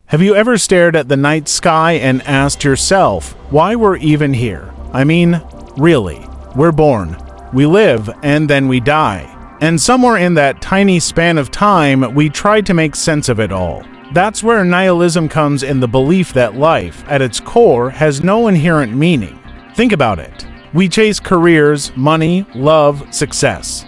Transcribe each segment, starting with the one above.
Have you ever stared at the night sky and asked yourself why we're even here? I mean, really, we're born, we live, and then we die. And somewhere in that tiny span of time, we try to make sense of it all. That's where nihilism comes in, the belief that life, at its core, has no inherent meaning. Think about it. We chase careers, money, love, success,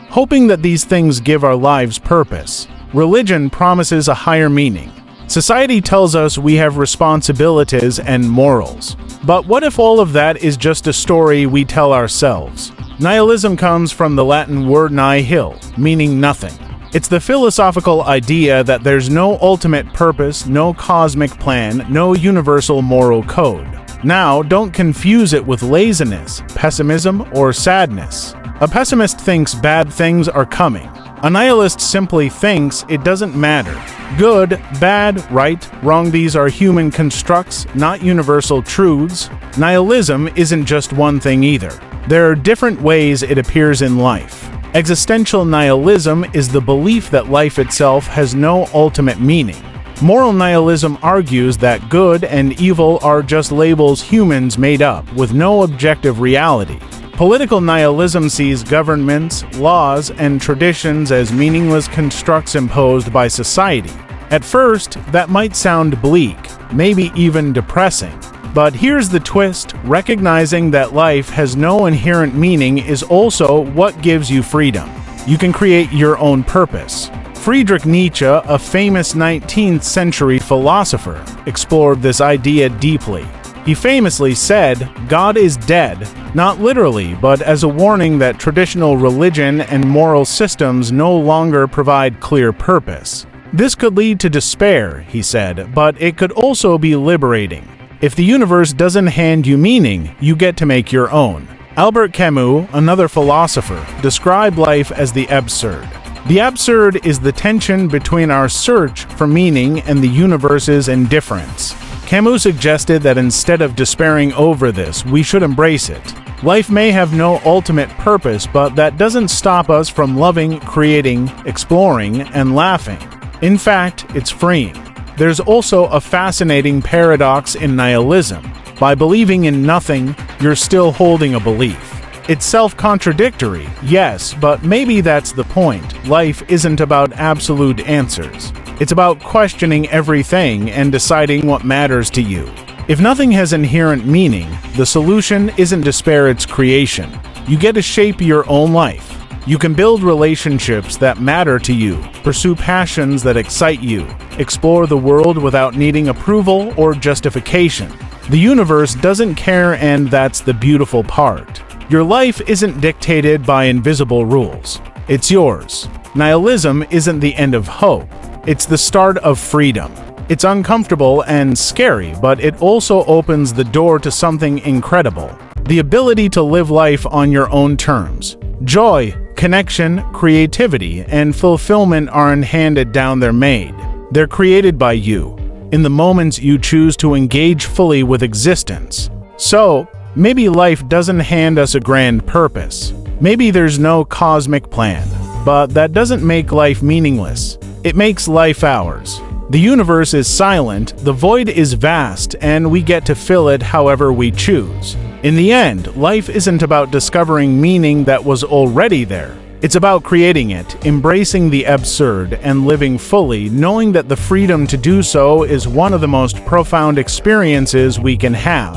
hoping that these things give our lives purpose. Religion promises a higher meaning. Society tells us we have responsibilities and morals. But what if all of that is just a story we tell ourselves? Nihilism comes from the Latin word nihil, meaning nothing. It's the philosophical idea that there's no ultimate purpose, no cosmic plan, no universal moral code. Now, don't confuse it with laziness, pessimism, or sadness. A pessimist thinks bad things are coming. A nihilist simply thinks it doesn't matter. Good, bad, right, wrong, these are human constructs, not universal truths. Nihilism isn't just one thing either. There are different ways it appears in life. Existential nihilism is the belief that life itself has no ultimate meaning. Moral nihilism argues that good and evil are just labels humans made up, with no objective reality. Political nihilism sees governments, laws, and traditions as meaningless constructs imposed by society. At first, that might sound bleak, maybe even depressing. But here's the twist: recognizing that life has no inherent meaning is also what gives you freedom. You can create your own purpose. Friedrich Nietzsche, a famous 19th century philosopher, explored this idea deeply. He famously said, "God is dead," not literally, but as a warning that traditional religion and moral systems no longer provide clear purpose. This could lead to despair, he said, but it could also be liberating. If the universe doesn't hand you meaning, you get to make your own. Albert Camus, another philosopher, described life as the absurd. The absurd is the tension between our search for meaning and the universe's indifference. Camus suggested that instead of despairing over this, we should embrace it. Life may have no ultimate purpose, but that doesn't stop us from loving, creating, exploring, and laughing. In fact, it's freeing. There's also a fascinating paradox in nihilism. By believing in nothing, you're still holding a belief. It's self-contradictory, yes, but maybe that's the point. Life isn't about absolute answers. It's about questioning everything and deciding what matters to you. If nothing has inherent meaning, the solution isn't despair, it's creation. You get to shape your own life. You can build relationships that matter to you, pursue passions that excite you, explore the world without needing approval or justification. The universe doesn't care, and that's the beautiful part. Your life isn't dictated by invisible rules. It's yours. Nihilism isn't the end of hope. It's the start of freedom. It's uncomfortable and scary, but it also opens the door to something incredible: the ability to live life on your own terms. Joy, connection, creativity, and fulfillment aren't handed down, they're made. They're created by you, in the moments you choose to engage fully with existence. So, maybe life doesn't hand us a grand purpose. Maybe there's no cosmic plan. But that doesn't make life meaningless. It makes life ours. The universe is silent, the void is vast, and we get to fill it however we choose. In the end, life isn't about discovering meaning that was already there. It's about creating it, embracing the absurd, and living fully, knowing that the freedom to do so is one of the most profound experiences we can have.